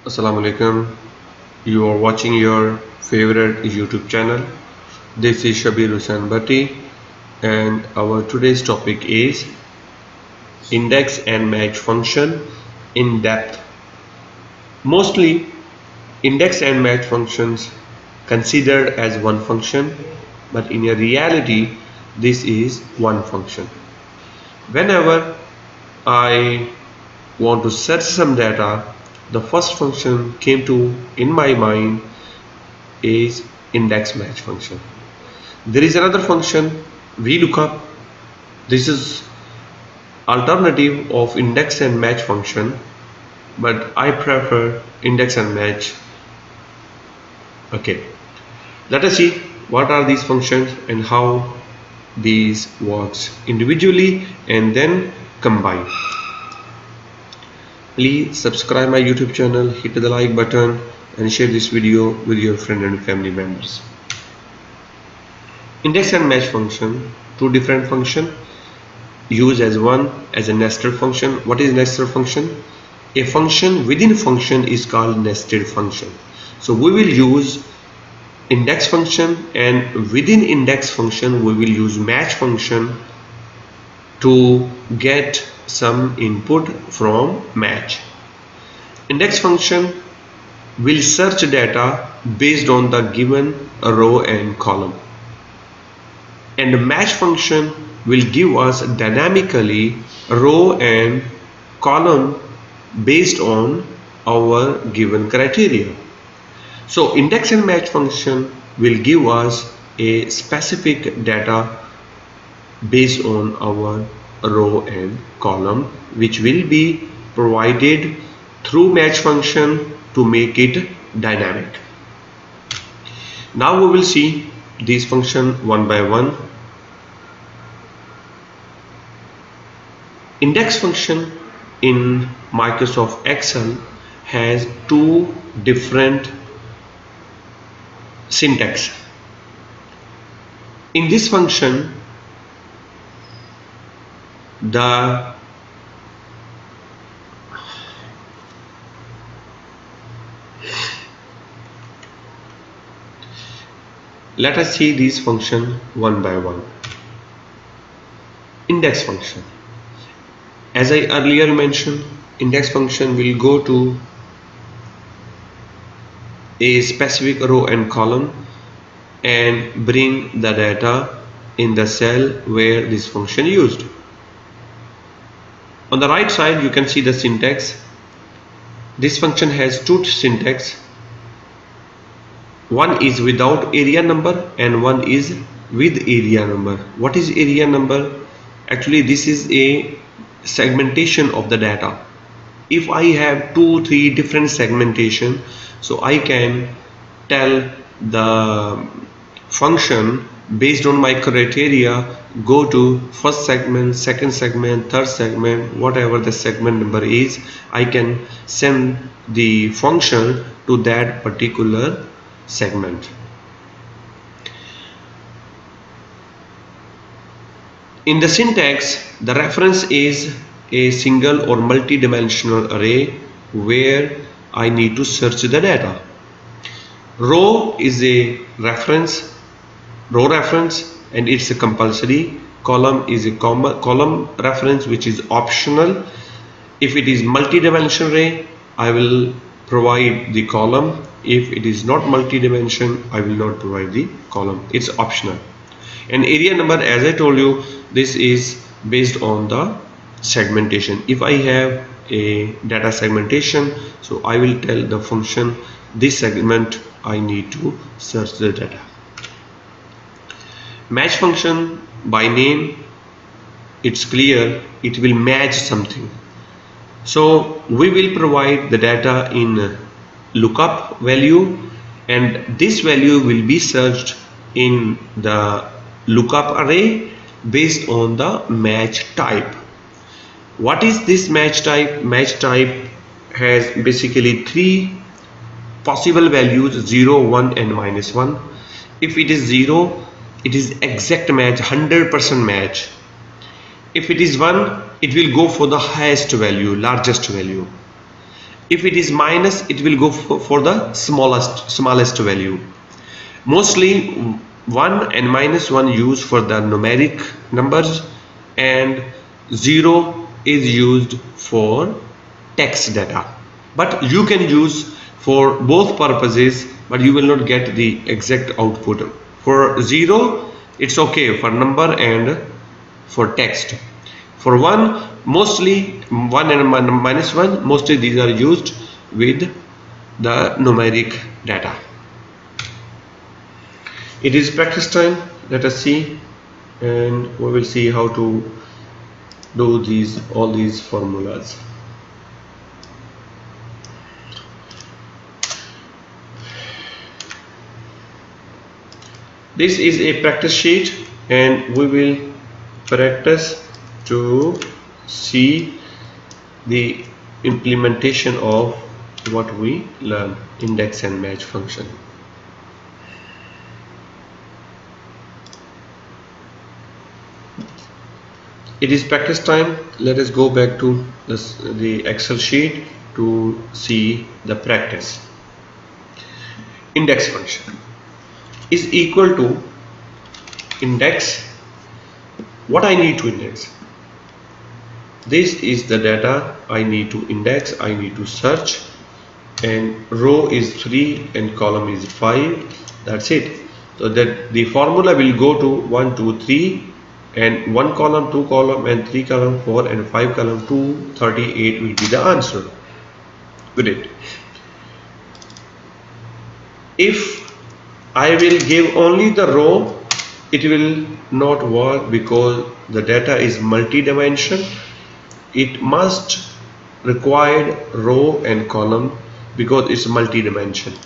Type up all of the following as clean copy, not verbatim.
Assalamu alaikum. You are watching your favorite YouTube channel. This is Shabir Hussain Bhatti, and our today's topic is index and match function in depth. Mostly index and match functions considered as one function, but in a reality this is one function. Whenever I want to search some data, the first function came to in my mind is index match function. There is another function VLOOKUP. This is alternative of index and match function, but I prefer index and match. Okay, let us see what are these functions and how these works individually and then combine. Please subscribe my YouTube channel, hit the like button and share this video with your friend and family members. Index and match function, two different function used as one as a nested function. What is nested function? A function within function is called nested function. So we will use index function, and within index function we will use match function to get some input from match. Index function will search data based on the given row and column, and the match function will give us dynamically row and column based on our given criteria. So index and match function will give us a specific data based on our row and column, which will be provided through match function to make it dynamic. Now we will see these functions one by one. Index function in Microsoft Excel has two different syntax. In this function, let us see these function one by one. Index function, as I earlier mentioned, index function will go to a specific row and column and bring the data in the cell where this function used. On the right side you can see the syntax. This function has two syntax. One is without area number and one is with area number. What is area number? Actually this is a segmentation of the data. If I have 2-3 different segmentation, so I can tell the function based on my criteria, go to first segment, second segment, third segment, whatever the segment number is, I can send the function to that particular segment. In the syntax, the reference is a single or multi-dimensional array where I need to search the data. Row is a reference, row reference, and it's a compulsory. Column is a column reference, which is optional. If it is multi-dimensional array, I will provide the column. If it is not multi-dimension, I will not provide the column. It's optional. And area number, as I told you, this is based on the segmentation. If I have a data segmentation, so I will tell the function this segment I need to search the data. Match function, by name it's clear, it will match something. So we will provide the data in lookup value, and this value will be searched in the lookup array based on the match type. What is this match type? Match type has basically three possible values: 0, 1 and -1. If it is 0, it is exact match, 100% match. If it is 1, it will go for the highest value, largest value. If it is minus, it will go for the smallest value. Mostly 1 and -1 used for the numeric numbers, and 0 is used for text data. But you can use for both purposes, but you will not get the exact output. For 0, it's okay for number and for text. For 1, mostly 1 and -1, mostly these are used with the numeric data. It is practice time. Let us see, and we will see how to do all these formulas. This is a practice sheet, and we will practice to see the implementation of what we learn, index and match function. It is practice time. Let us go back to the Excel sheet to see the practice. Index function is equal to index. What I need to index? This is the data I need to index, I need to search, and row is 3 and column is 5. That's it. So that the formula will go to 1, 2, 3, and 1 column, 2 column, and 3 column, 4 and 5 column, 238 will be the answer. Great. If I will give only the row, it will not work because the data is multi-dimensional. It must require row and column because it's multi-dimensional.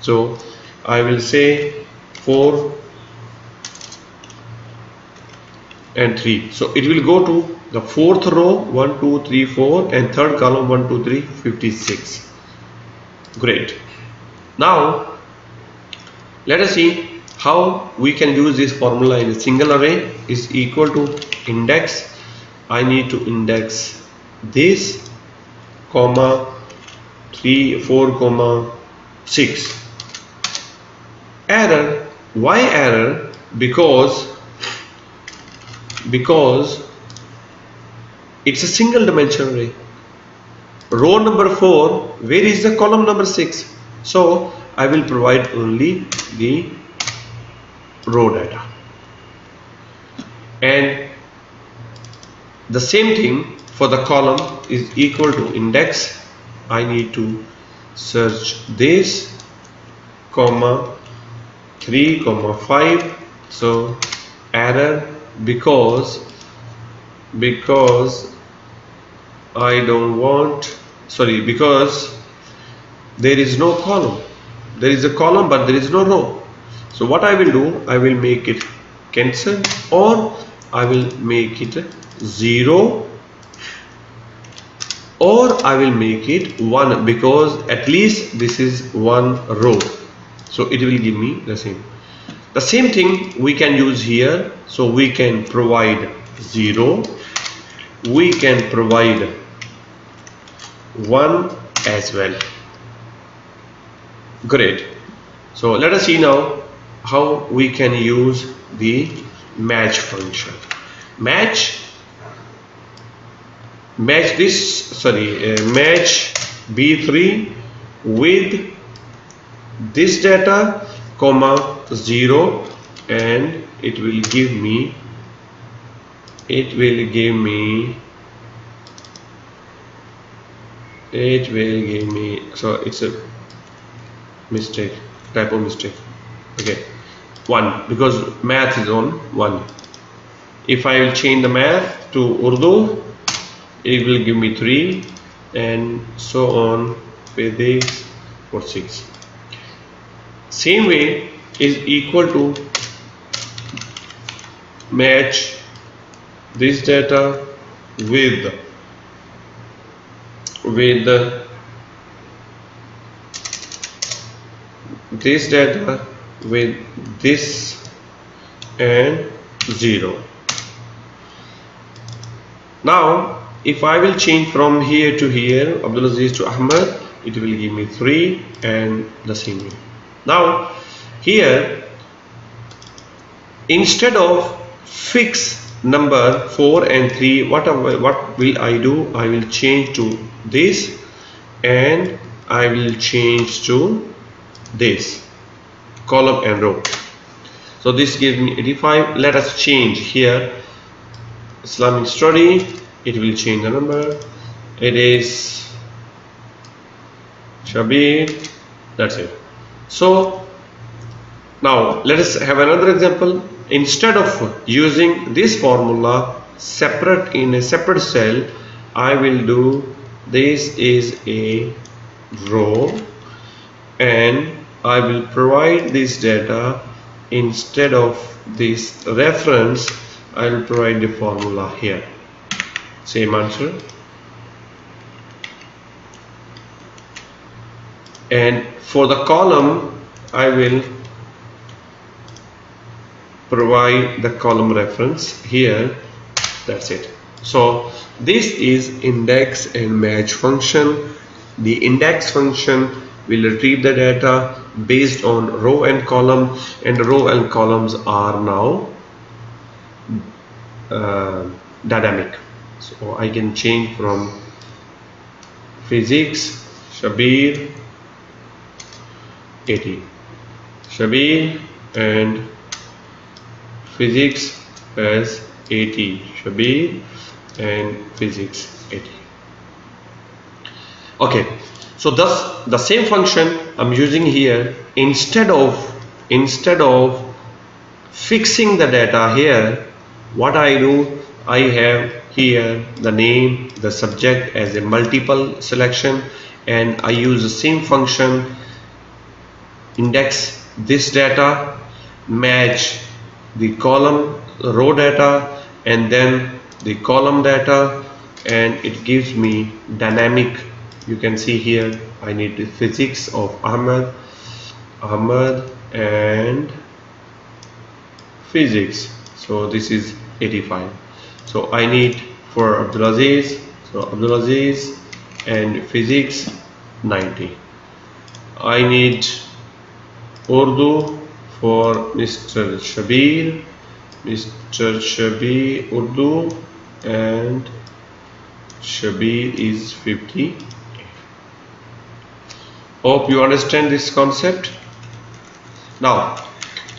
So I will say 4 and 3. So it will go to the fourth row 1, 2, 3, 4, and third column 1, 2, 3, 56. Great. Now let us see how we can use this formula in a single array. Is equal to index. I need to index this, comma 3, 4, 6. Error. Why error? Because it's a single dimensional array. Row number 4, where is the column number 6? So I will provide only the row data, and the same thing for the column is equal to index. I need to search this, comma 3, 5. So error because I don't want, sorry, because there is no column. There is a column but there is no row. So what I will do, I will make it cancel, or I will make it 0, or I will make it 1, because at least this is one row, so it will give me the same. The same thing we can use here. So we can provide 0, we can provide 1 as well. Great. So let us see now how we can use the match function. Match B3 with this data, comma 0, and it will give me so it's a mistake, typo mistake. Okay, 1, because math is on 1. If I will change the math to Urdu, it will give me 3, and so on, physics for 6. Same way is equal to match this data with this data with this and 0. Now if I will change from here to here, Abdulaziz to Ahmed, it will give me 3 and the same way. Now here, instead of fix number 4 and 3, what will I do? I will change to this and I will change to this column and row. So this gives me 85. Let us change here Islamic study. It will change the number. It is Shabir. That's it. So now let us have another example. Instead of using this formula separate in a separate cell, I will do this is a row and I will provide this data. Instead of this reference, I will provide the formula here. Same answer. And for the column, I will provide the column reference here. That's it. So this is index and match function. The index function will retrieve the data based on row and column, and the row and columns are now dynamic. So I can change from physics Shabir 80, Shabir, and physics as 80, Shabir, and physics 80. Okay, so thus the same function I'm using here. Instead of fixing the data here, what I do, I have here the name, the subject as a multiple selection, and I use the same function, index this data, match the column row data and then the column data, and it gives me dynamic. You can see here I need the physics of Ahmed and physics, so this is 85. So I need for Abdulaziz, so Abdulaziz and physics 90. I need Urdu for Mr. Shabir Urdu, and Shabir is 50. Hope you understand this concept. Now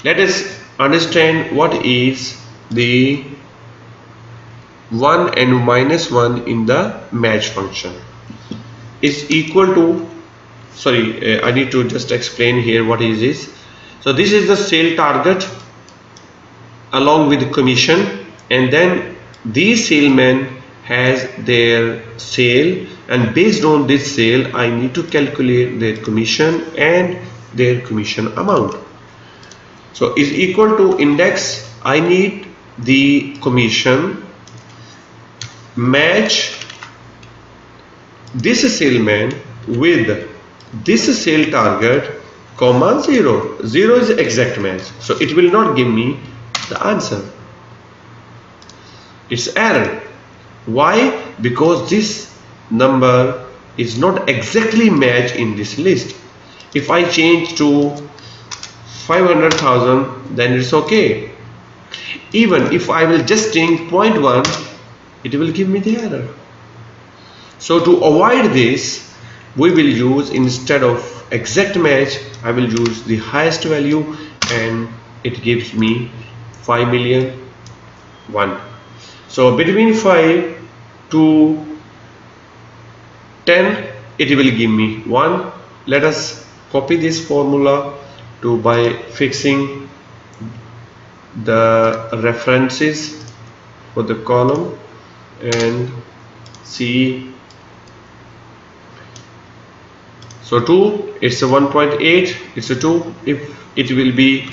let us understand what is the 1 and minus 1 in the match function. Is equal to, sorry, I need to just explain here what is this. So this is the sale target along with the commission, and then these salesmen has their sale, and based on this sale I need to calculate their commission and their commission amount. So is equal to index, I need the commission, match this salesman with this sale target, comma 0. 0 is exact match, so it will not give me the answer. It's error. Why? Because this number is not exactly matched in this list. If I change to 500,000, then it's okay. Even if I will just change 0.1, it will give me the error. So to avoid this, we will use, instead of exact match, I will use the highest value, and it gives me 5,000,001. So between 5 to 10, it will give me 1. Let us copy this formula by fixing the references for the column and see. So 2, it's a 1.8, it's a 2. If it will be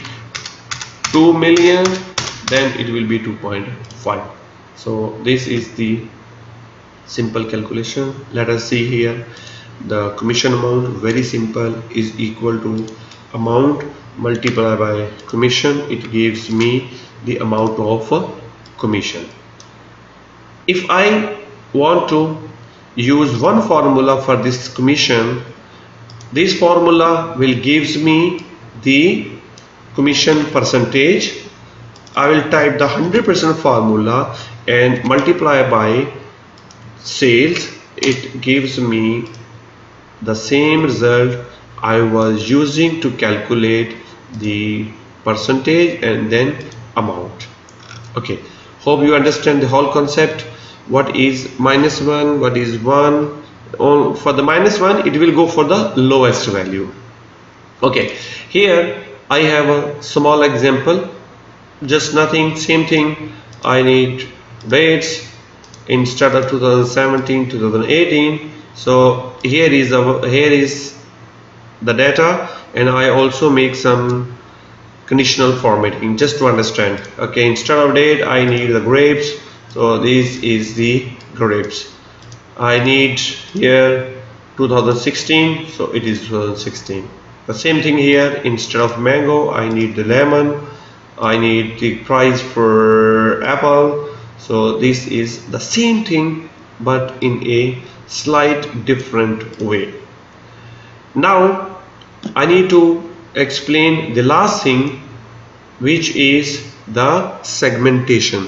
2 million, then it will be 2.5. So this is the simple calculation. Let us see here the commission amount. Very simple, is equal to amount multiplied by commission. It gives me the amount of commission. If I want to use one formula for this commission, This formula will gives me the commission percentage. I will type the 100% formula and multiply by sales. It gives me the same result I was using to calculate the percentage and then amount. Okay, hope you understand the whole concept. What is -1, what is 1? For the -1 it will go for the lowest value. Okay, here I have a small example, just nothing, same thing. I need dates instead of 2017, 2018. So here is the data, and I also make some conditional formatting just to understand. Okay, instead of date I need the grapes, so this is the grapes. I need here 2016, so it is 2016. The same thing here, instead of mango I need the lemon. I need the price for apple, so this is the same thing but in a slight different way. Now I need to explain the last thing, which is the segmentation.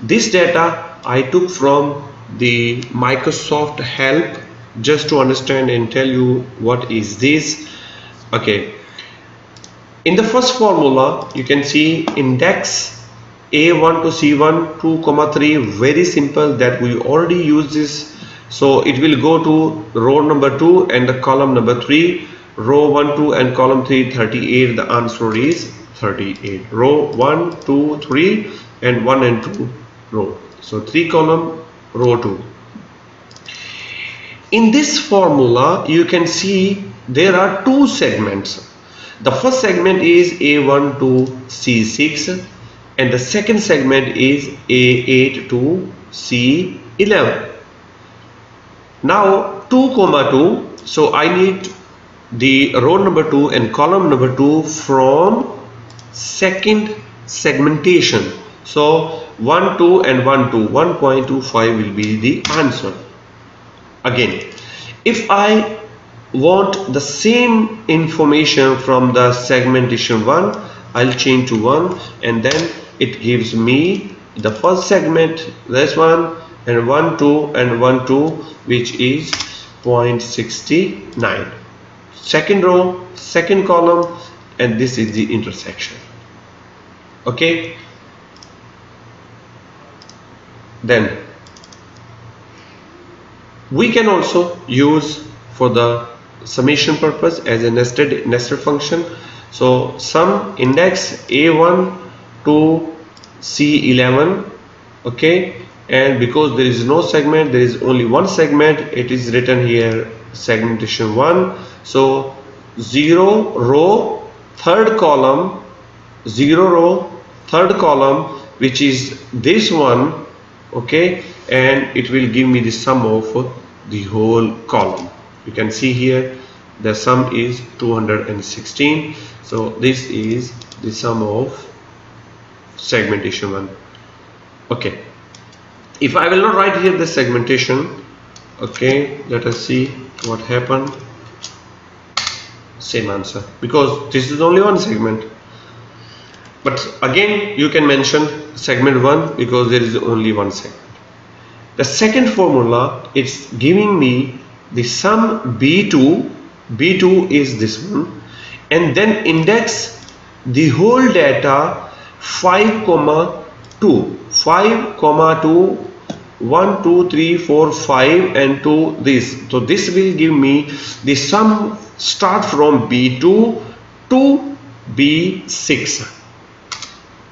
This data I took from the Microsoft help just to understand and tell you what is this. Okay, in the first formula you can see index A1 to C1 2, 3, very simple, that we already use this. So it will go to row number 2 and the column number 3, row 1, 2 and column 3, 38. The answer is 38. Row 1, 2, 3 and 1 and 2 row. So 3 column, row 2. In this formula you can see there are 2 segments. The first segment is A1 to C6 and the second segment is A8 to C11. Now 2, 2, so I need the row number 2 and column number 2 from second segmentation. So 1, 2 and 1, 2, 1.25 will be the answer. Again, if I want the same information from the segmentation 1, I'll change to 1 and then it gives me the first segment, this one, and 1, 2 and 1, 2, which is 0.69. Second row, second column, and this is the intersection. Okay, then we can also use for the summation purpose as a nested function. So sum index A1 to C11. Okay, and because there is no segment, there is only one segment, it is written here segmentation 1. So 0 row, third column, 0 row, third column, which is this one. Okay, and it will give me the sum of the whole column. You can see here the sum is 216. So this is the sum of segmentation 1. Okay, if I will not write here the segmentation, okay, let us see what happened. Same answer, because this is only one segment. But again you can mention segment 1 because there is only one segment. The second formula, it's giving me the sum B2 is this one, and then index the whole data 5, 2, 1, 2, 3, 4, 5 and 2 this. So this will give me the sum start from B2 to B6.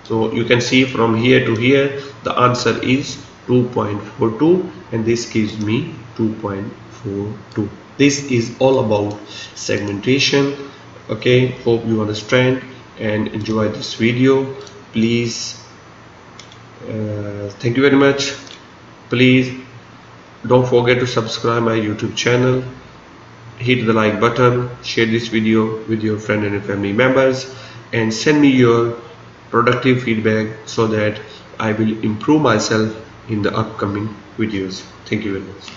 So you can see from here to here the answer is 2.42 and this gives me 2.42. This is all about segmentation. Okay, hope you understand and enjoy this video. Please, thank you very much. Please don't forget to subscribe my YouTube channel, hit the like button, share this video with your friend and family members, and send me your productive feedback so that I will improve myself in the upcoming videos. Thank you very much.